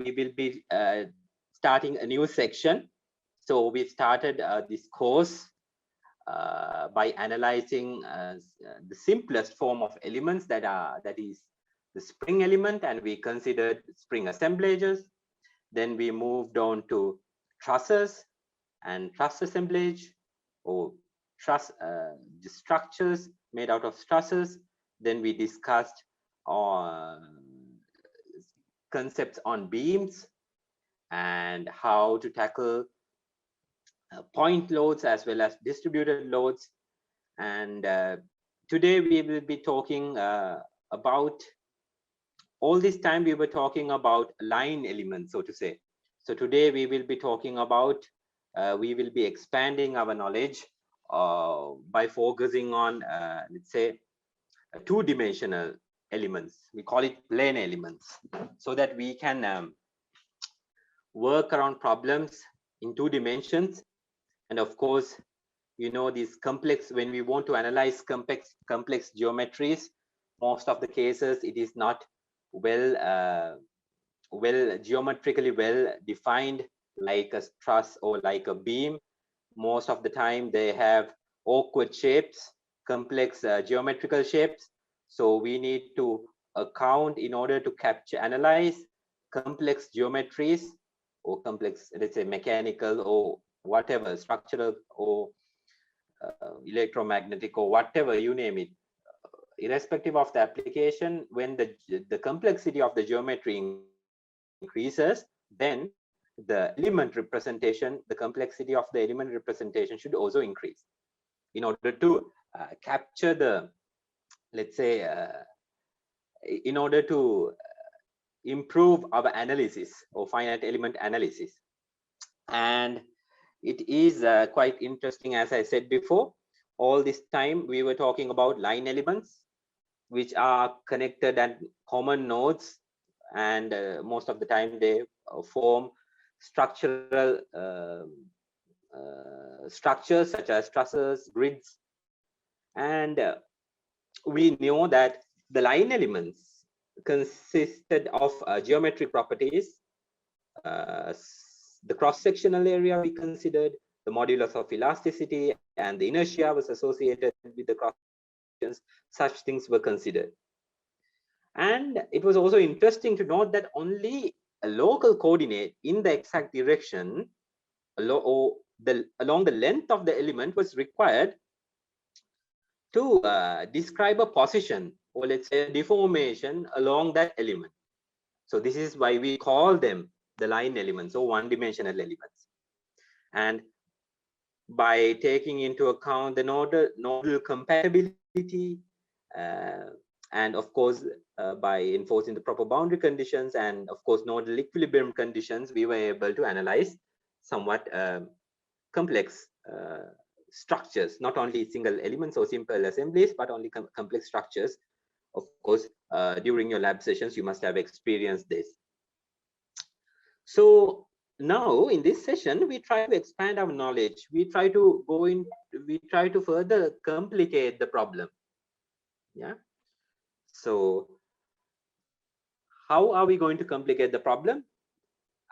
we will be starting a new section. So we started this course by analyzing the simplest form of elements that is the spring element, and we considered spring assemblages. Then we moved on to trusses and truss assemblage, or truss structures made out of trusses. Then we discussed concepts on beams and how to tackle point loads as well as distributed loads. And today we will be talking about, all this time we were talking about line elements, so to say. So today we will be talking about, we will be expanding our knowledge by focusing on, let's say, two-dimensional elements. We call it plane elements, so that we can work around problems in 2 dimensions. And of course, you know, these complex, when we want to analyze complex geometries, most of the cases it is not geometrically well defined, like a truss or like a beam. Most of the time they have awkward shapes, complex geometrical shapes. So we need to account, in order to analyze complex geometries, or complex, let's say, mechanical or whatever, structural or electromagnetic or whatever you name it, irrespective of the application, when the complexity of the geometry increases, then the element representation, the complexity of the element representation should also increase, in order to capture the, let's say, in order to improve our analysis or finite element analysis. And it is quite interesting, as I said before. All this time we were talking about line elements, which are connected at common nodes, and most of the time they form structural structures such as trusses, grids. And we know that the line elements consisted of geometric properties. The cross-sectional area we considered, the modulus of elasticity, and the inertia was associated with the cross sections. Such things were considered. And it was also interesting to note that only a local coordinate in the exact direction along the length of the element was required to describe a position, or let's say a deformation along that element. So this is why we call them the line elements, or one-dimensional elements. And by taking into account the nodal compatibility, and of course by enforcing the proper boundary conditions, and of course nodal equilibrium conditions, we were able to analyze somewhat complex structures, not only single elements or simple assemblies, but only complex structures. Of course, during your lab sessions, you must have experienced this. So now in this session, we try to expand our knowledge. We try to further complicate the problem. Yeah. So how are we going to complicate the problem?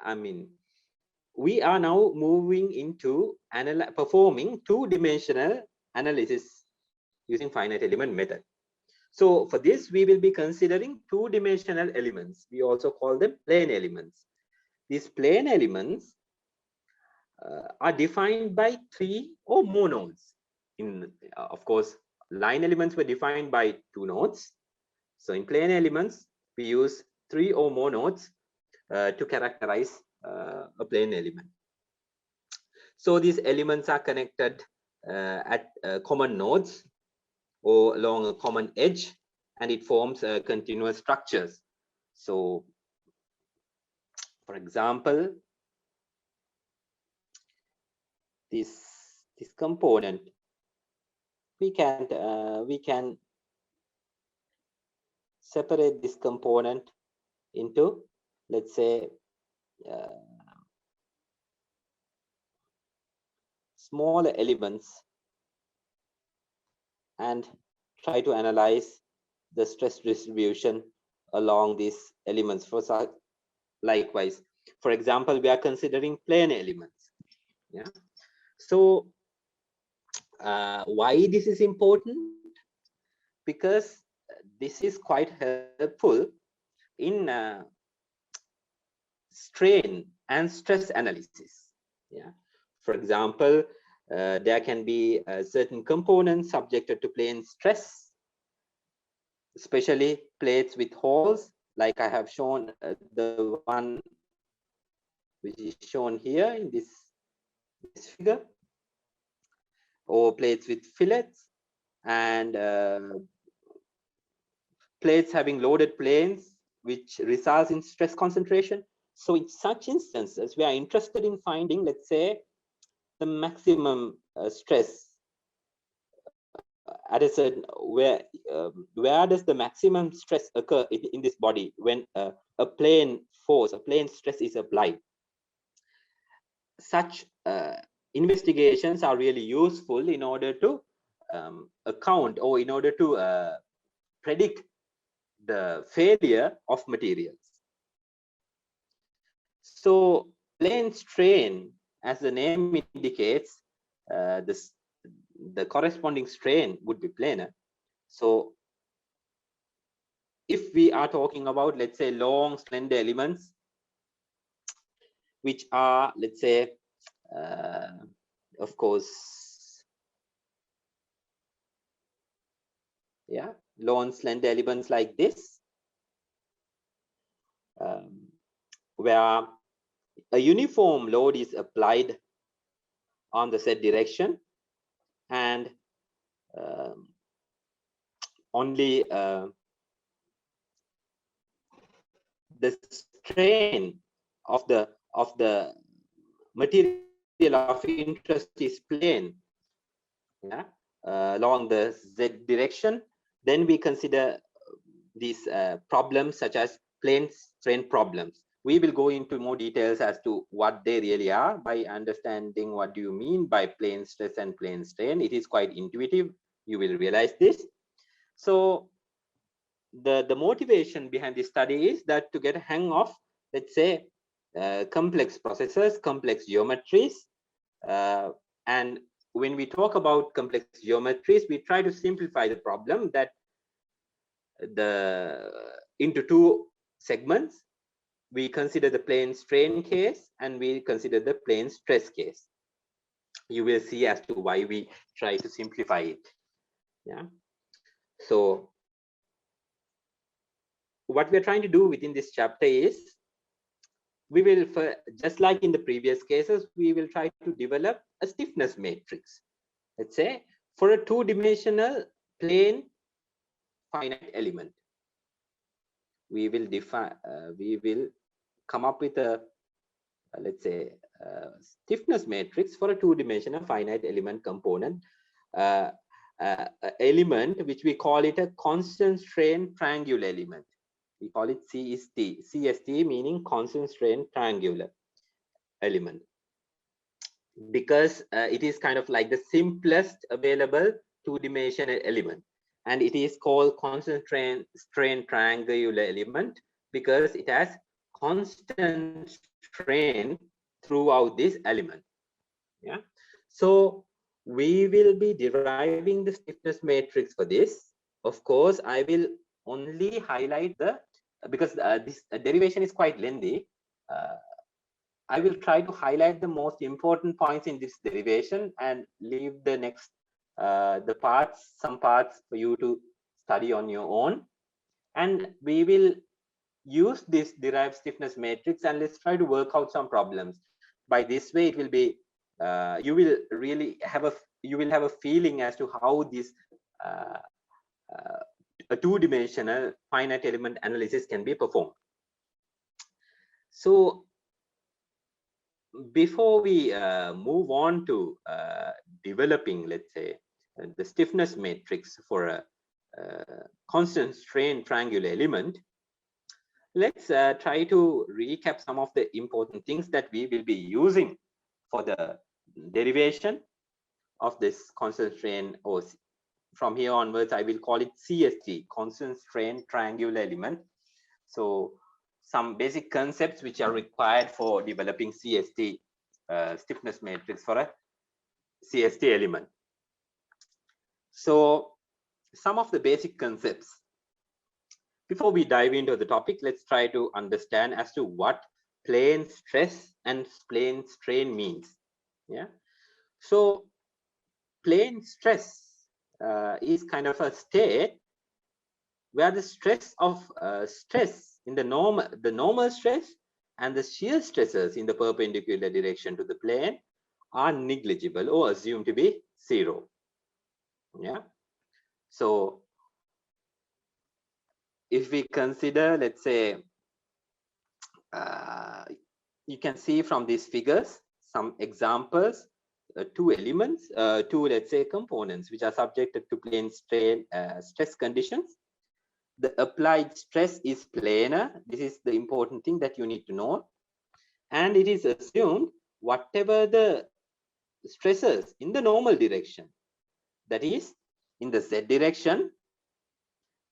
I mean, we are now moving into performing two-dimensional analysis using finite element method. So for this, we will be considering two-dimensional elements. We also call them plane elements. These plane elements are defined by 3 or more nodes. Of course, line elements were defined by 2 nodes. So in plane elements, we use 3 or more nodes to characterize a plane element. So these elements are connected at common nodes or along a common edge, and it forms continuous structures. So for example, this component, we can separate this component into, let's say, smaller elements, and try to analyze the stress distribution along these elements. For likewise. For example, we are considering plane elements. Yeah. So why this is important? Because this is quite helpful in strain and stress analysis. Yeah. For example, there can be certain components subjected to plane stress, especially plates with holes, like I have shown the one which is shown here in this figure, or plates with fillets, and plates having loaded planes, which results in stress concentration. So in such instances, we are interested in finding, let's say, the maximum stress at a certain, where does the maximum stress occur in this body when a plane force, a plane stress is applied. Such investigations are really useful in order to account, or in order to predict the failure of materials. So plane strain, as the name indicates, the corresponding strain would be planar. So if we are talking about, let's say, long slender elements, which are, let's say, of course, yeah, long slender elements like this, where a uniform load is applied on the said direction, and only the strain of the material of interest is plane, yeah, along the z direction. Then we consider these problems such as plane strain problems. We will go into more details as to what they really are by understanding what do you mean by plane stress and plane strain. It is quite intuitive. You will realize this. So the motivation behind this study is that to get a hang of, let's say, complex processes, complex geometries, and when we talk about complex geometries, we try to simplify the problem that into two segments. We consider the plane strain case and we consider the plane stress case. You will see as to why we try to simplify it. Yeah. So what we're trying to do within this chapter is, we will, just like in the previous cases, we will try to develop a stiffness matrix, let's say, for a two-dimensional plane finite element. We will define, we will come up with a, let's say, stiffness matrix for a two-dimensional finite element component, element which we call it a constant strain triangular element. We call it CST. CST meaning constant strain triangular element, because it is kind of like the simplest available two-dimensional element, and it is called constant strain triangular element because it has constant strain throughout this element. Yeah. So we will be deriving the stiffness matrix for this. Of course, I will only highlight the, because this derivation is quite lengthy, I will try to highlight the most important points in this derivation and leave the next some parts for you to study on your own. And we will use this derived stiffness matrix and let's try to work out some problems. By this way, it will be, you will really have a feeling as to how this a two-dimensional finite element analysis can be performed. So before we move on to developing, let's say, the stiffness matrix for a constant strain triangular element, let's try to recap some of the important things that we will be using for the derivation of this constant strain, or from here onwards I will call it CST, constant strain triangular element. So some basic concepts which are required for developing CST stiffness matrix for a CST element. So some of the basic concepts. Before we dive into the topic, let's try to understand as to what plane stress and plane strain means. Yeah. So plane stress is kind of a state where the stress in the normal stress and the shear stresses in the perpendicular direction to the plane are negligible or assumed to be zero. Yeah. So if we consider, let's say, you can see from these figures some examples, two elements, let's say, components which are subjected to plane strain stress conditions. The applied stress is planar. This is the important thing that you need to know. And it is assumed whatever the stresses in the normal direction, that is in the Z direction,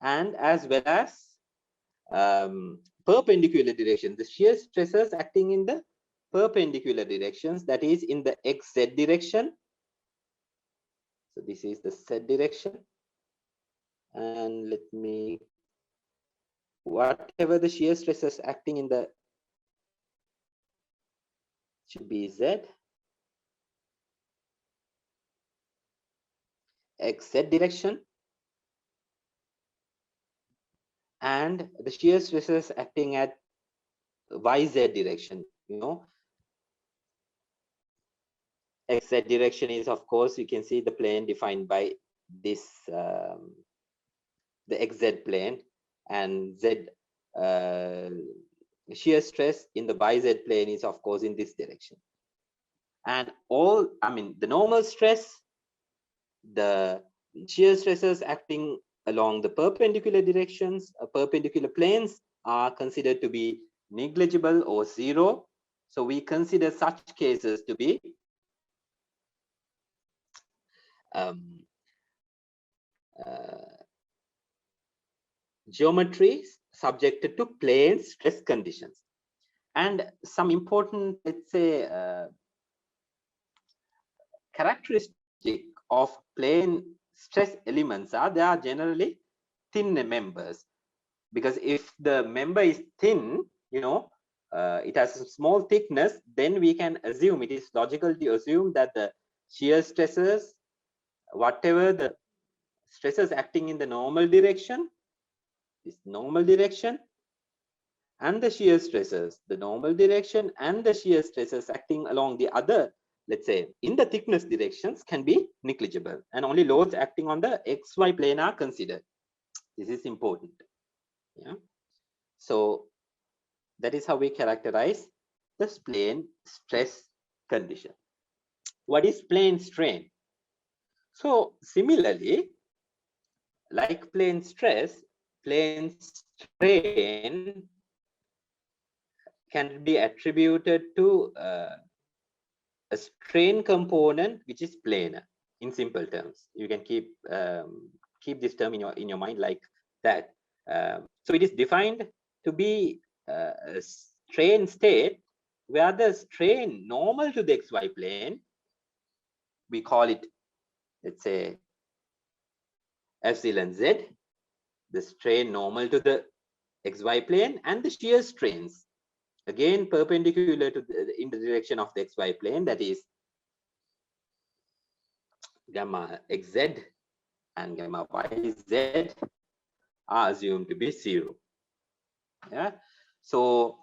and as well as perpendicular direction, the shear stresses acting in the perpendicular directions, that is in the XZ direction. So this is the Z direction. And let me, whatever the shear stresses acting in the, should be Z, XZ direction, and the shear stresses acting at YZ direction. You know, XZ direction is, of course, you can see the plane defined by this, the XZ plane, and Z shear stress in the YZ plane is, of course, in this direction. And all, I mean, the normal stress, the shear stresses acting along the perpendicular directions, perpendicular planes, are considered to be negligible or zero. So we consider such cases to be geometries subjected to plane stress conditions. And some important, let's say, characteristic of plane stress elements are they are generally thin members, because if the member is thin, you know, it has a small thickness, then we can assume, it is logical to assume that the shear stresses, whatever the stresses acting in the normal direction, this normal direction, and the shear stresses, the normal direction and the shear stresses acting along the other, let's say, in the thickness directions, can be negligible, and only loads acting on the XY plane are considered. This is important. Yeah. So that is how we characterize this plane stress condition. What is plane strain? So similarly, like plane stress, plane strain can be attributed to a strain component which is planar. In simple terms, you can keep this term in your mind like that. So it is defined to be a strain state where the strain normal to the XY plane, we call it, let's say, epsilon Z, the strain normal to the XY plane, and the shear strains, again perpendicular to in the direction of the XY plane, that is gamma XZ and gamma YZ, are assumed to be zero. Yeah. So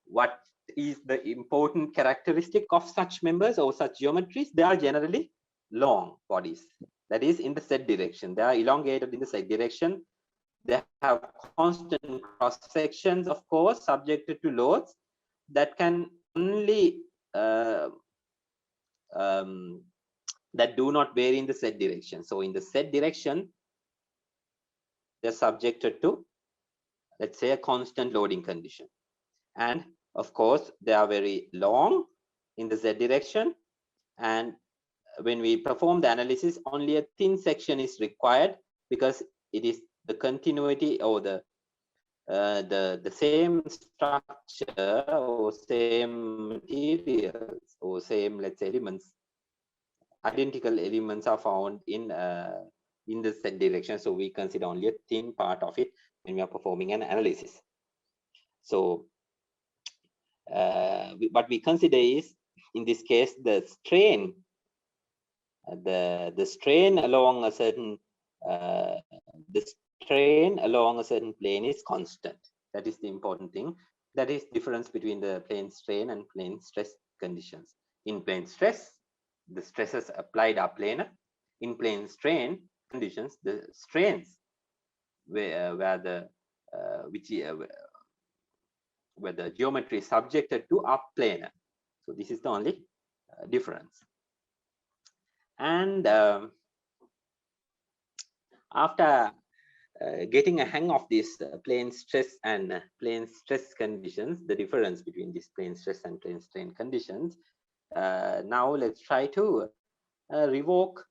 what is the important characteristic of such members or such geometries? They are generally long bodies, that is in the Z direction. They are elongated in the Z direction. They have constant cross sections, of course, subjected to loads that can only that do not vary in the Z direction. So in the Z direction, they're subjected to, let's say, a constant loading condition. And of course, they are very long in the Z direction. And when we perform the analysis, only a thin section is required, because it is the continuity or the the same structure or same materials or same, let's say, elements, identical elements are found in the Z direction. So we consider only a thin part of it when we are performing an analysis. So what we consider is, in this case, the strain, the strain along a certain plane is constant. That is the important thing. That is difference between the plane strain and plane stress conditions. In plane stress, the stresses applied are planar. In plane strain conditions, the strains where the geometry is subjected to are planar. So this is the only difference. And after getting a hang of this plane stress and plane stress conditions, the difference between these plane stress and plane strain conditions, now let's try to revoke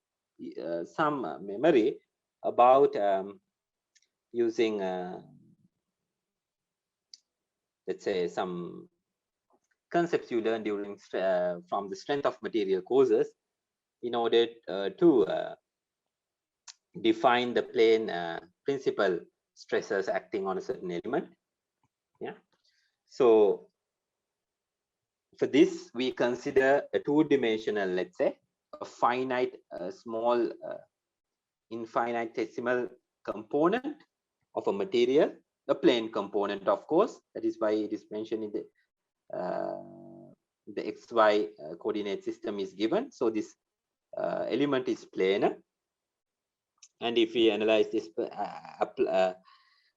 some memory about using, let's say, some concepts you learned during from the strength of material courses in order to define the plane principal stresses acting on a certain element. Yeah. So for this, we consider a two-dimensional, let's say, a finite, small, infinitesimal component of a material, a plane component, of course. That is why it is mentioned in the XY coordinate system is given. So this element is planar. And if we analyze this,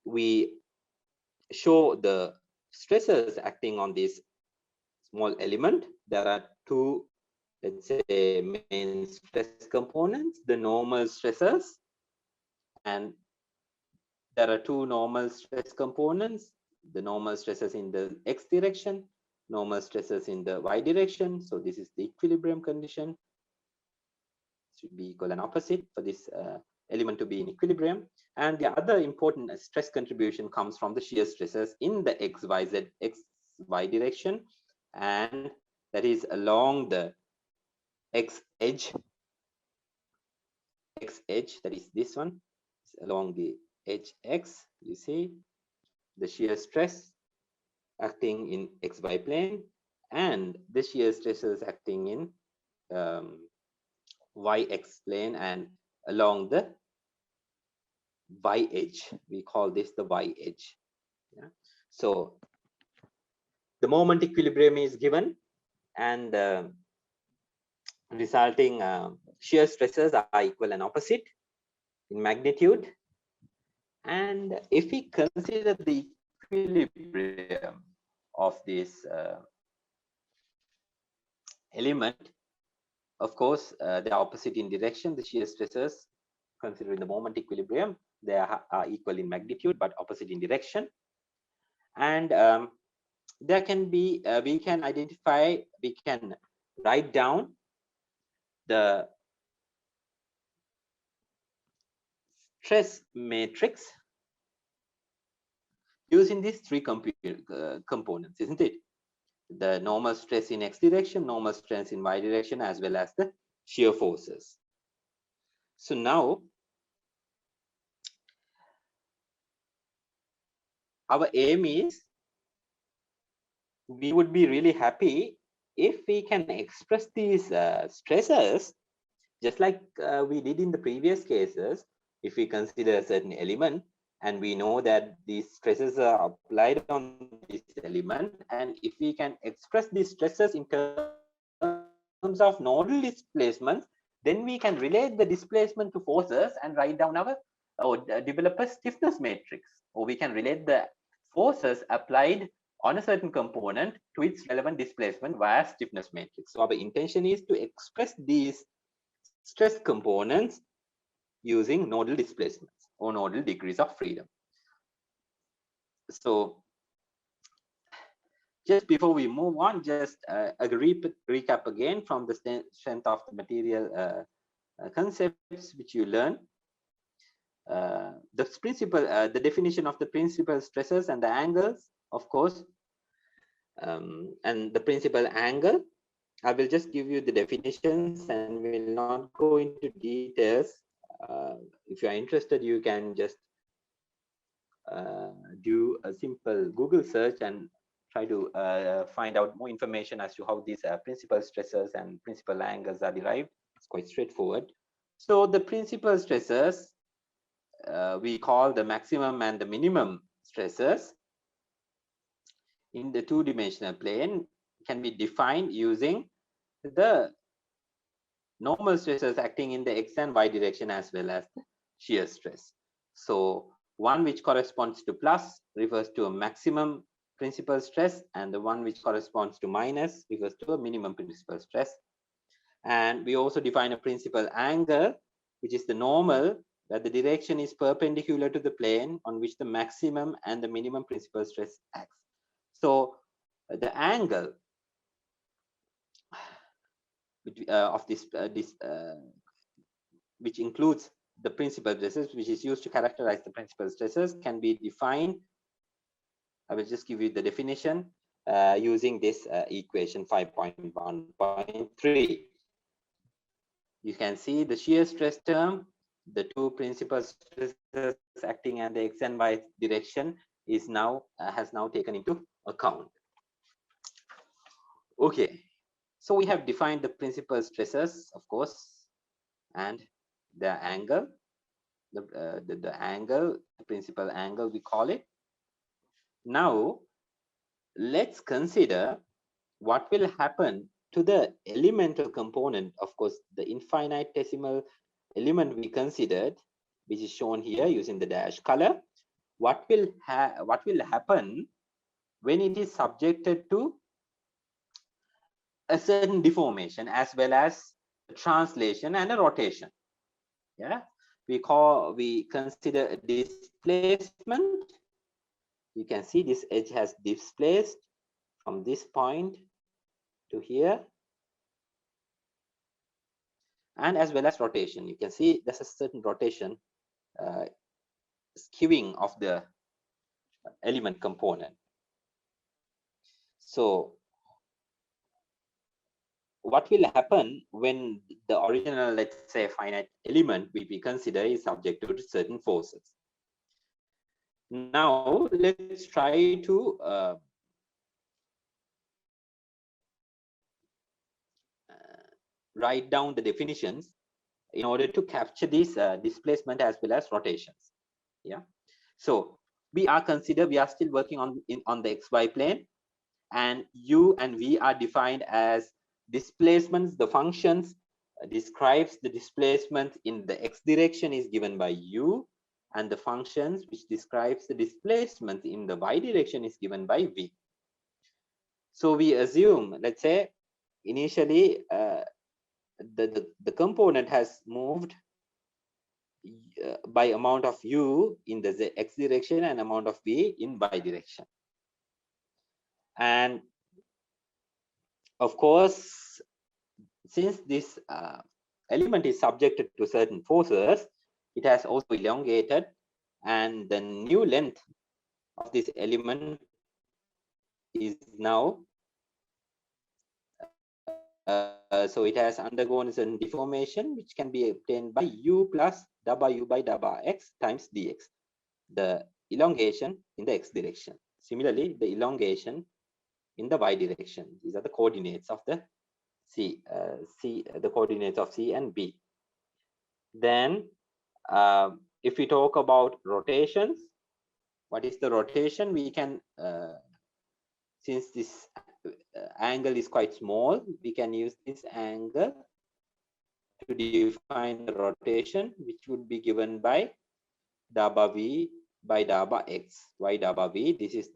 we show the stresses acting on this small element. There are two, let's say, main stress components, the normal stresses, and there are two normal stress components, the normal stresses in the X direction, normal stresses in the Y direction. So this is the equilibrium condition. Should be equal and opposite for this element to be in equilibrium. And the other important stress contribution comes from the shear stresses in the XY direction, and that is along the X edge, that is this one, along the edge X. You see the shear stress acting in XY plane and the shear stresses acting in YX plane and along the Y edge. We call this the Y edge. Yeah. So the moment equilibrium is given, and resulting shear stresses are equal and opposite in magnitude. And if we consider the equilibrium of this element, of course, they are opposite in direction. The shear stresses, considering the moment equilibrium, they are equal in magnitude but opposite in direction. And there can be, we can write down the stress matrix using these three components, isn't it? The normal stress in X direction, normal stress in Y direction, as well as the shear forces. So now our aim is, we would be really happy if we can express these stresses just like we did in the previous cases. If we consider a certain element and we know that these stresses are applied on this element, and if we can express these stresses in terms of nodal displacements, then we can relate the displacement to forces and write down our, or develop a stiffness matrix, or we can relate the forces applied on a certain component to its relevant displacement via stiffness matrix. So our intention is to express these stress components using nodal displacements or nodal degrees of freedom. So just before we move on, just a recap again from the strength of the material concepts which you learn. the definition of the principal stresses and the angles, of course, and the principal angle. I will just give you the definitions and will not go into details. If you are interested, you can just do a simple Google search and try to find out more information as to how these principal stresses and principal angles are derived. It's quite straightforward. So the principal stresses we call the maximum and the minimum stresses in the two-dimensional plane can be defined using the normal stresses acting in the x and y direction as well as the shear stress. So one which corresponds to plus refers to a maximum principal stress, and the one which corresponds to minus refers to a minimum principal stress. And we also define a principal angle, which is the normal, that the direction is perpendicular to the plane on which the maximum and the minimum principal stress acts. So the angle of this which includes the principal stresses, which is used to characterize the principal stresses, can be defined. I will just give you the definition using this equation 5.1.3. You can see the shear stress term, the two principal stresses acting in the x and y direction is now has now taken into account. Okay, so we have defined the principal stresses, of course, and the angle, the angle, the principal angle we call it. Now let's consider what will happen to the elemental component. Of course, the infinitesimal element we considered, which is shown here using the dash color. What will happen when it is subjected to a certain deformation as well as a translation and a rotation? Yeah, we consider a displacement. You can see this edge has displaced from this point to here, and as well as rotation. You can see there's a certain rotation, skewing of the element component. So what will happen when the original, let's say, finite element which we consider is subject to certain forces? Now let's try to write down the definitions in order to capture this displacement as well as rotations. Yeah, so we are still working on the xy plane, and u and v are defined as displacements. The functions describes the displacement in the x direction is given by u, and the functions which describes the displacement in the y direction is given by v. So we assume, let's say, initially the component has moved by amount of u in the x direction and amount of v in y direction. And of course, since this element is subjected to certain forces, it has also elongated, and the new length of this element is now so it has undergone a certain deformation, which can be obtained by u plus w by w x times dx, the elongation in the x direction. Similarly, the elongation in the y direction. These are the coordinates of the the coordinates of C and B. Then if we talk about rotations, what is the rotation? We can, since this angle is quite small, we can use this angle to define the rotation, which would be given by W V by W X, y W V. This is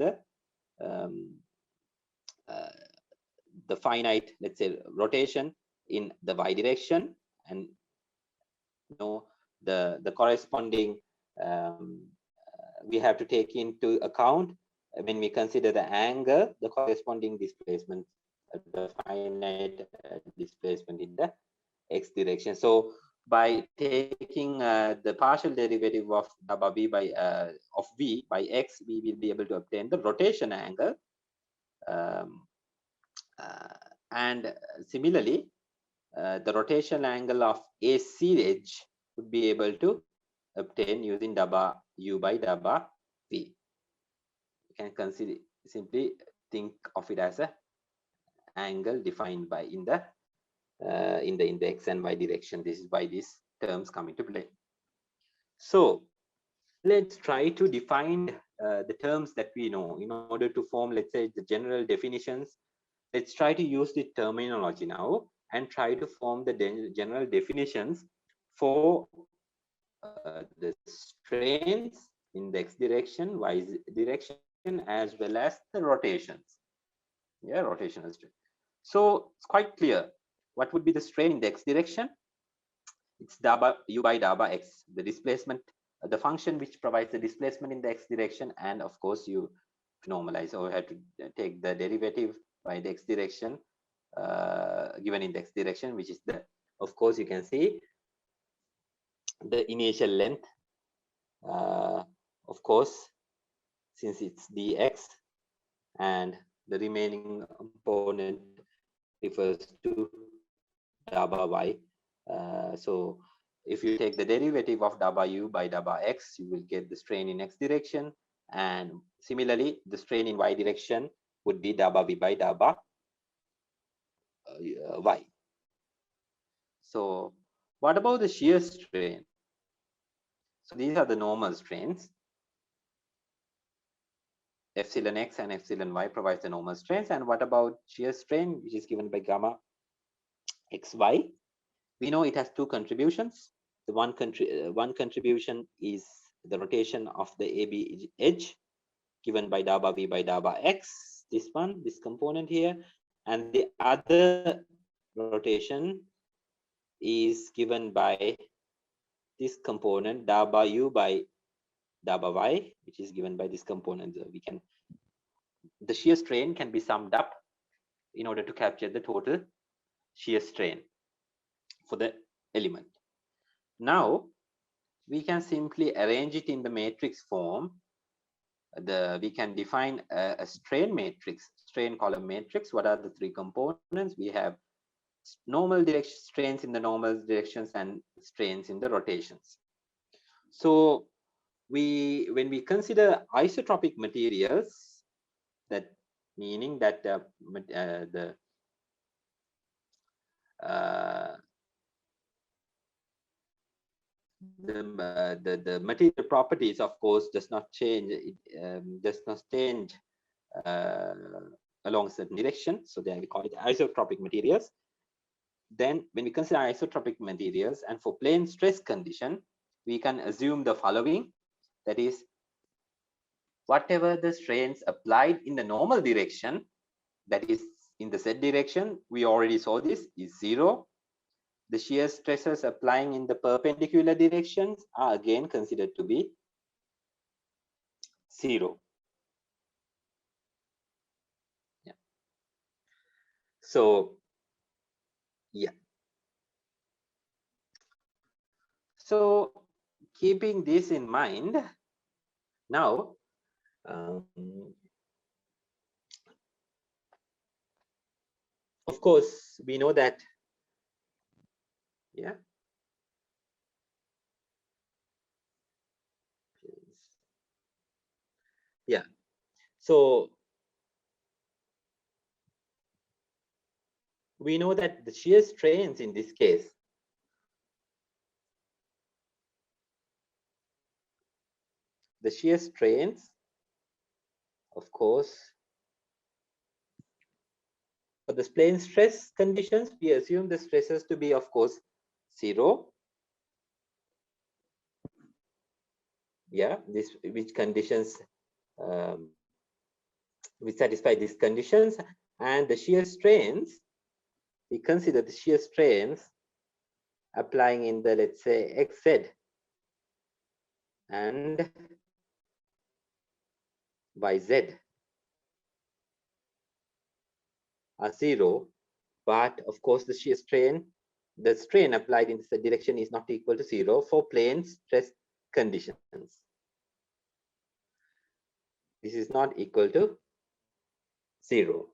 the finite, let's say, rotation in the y direction, and the corresponding we have to take into account when we consider the angle, the corresponding displacement, the finite displacement in the x direction. So by taking the partial derivative of dabba v by of v by x, we will be able to obtain the rotation angle. Um, and similarly, the rotation angle of AC edge would be able to obtain using dabba u by dabba v. You can consider, simply think of it as a angle defined by in the x and y direction. This is why these terms come into play. So let's try to define the terms that we know in order to form, let's say, the general definitions. Let's try to use the terminology now and try to form the general definitions for the strains in the x direction, y direction, as well as the rotations. Yeah, rotational strain. So it's quite clear. What would be the strain in the x direction? It's dabba u by dabba x, the displacement, the function which provides the displacement in the x direction, and of course you normalize or have to take the derivative by the x direction given in the x direction, which is the, of course you can see the initial length, of course, since it's dx, and the remaining component refers to dabba y. So if you take the derivative of dabba u by dabba x, you will get the strain in x direction, and similarly the strain in y direction would be dabba v by dabba y. So what about the shear strain? So these are the normal strains. Epsilon x and epsilon y provides the normal strains. And what about shear strain, which is given by gamma xy? We know it has two contributions. The one contribution is the rotation of the AB edge given by dabba v by dabba x, this one, this component here, and the other rotation is given by this component dabba u by dabba y, which is given by this component. The shear strain can be summed up in order to capture the total shear strain for the element. Now we can simply arrange it in the matrix form. We can define a strain matrix, strain column matrix. What are the three components? We have normal direction strains in the normal directions and strains in the rotations. So when we consider isotropic materials, that meaning that the material properties, of course, does not change. It does not change along certain direction. So then we call it isotropic materials. Then when we consider isotropic materials and for plane stress condition, we can assume the following. That is, whatever the strains applied in the normal direction, that is in the z direction, we already saw this, is 0. The shear stresses applying in the perpendicular directions are again considered to be 0. Yeah. So, yeah. So, keeping this in mind, now, of course, we know that, yeah. Yeah. So, we know that the shear strains in this case the shear strains, of course, for the plane stress conditions, we assume the stresses to be, of course, 0. Yeah, this which conditions we satisfy these conditions, and the shear strains, we consider the shear strains applying in the, let's say, xz and yz are 0, but of course the shear strain the strain applied in this direction is not equal to 0 for plane stress conditions. This is not equal to 0.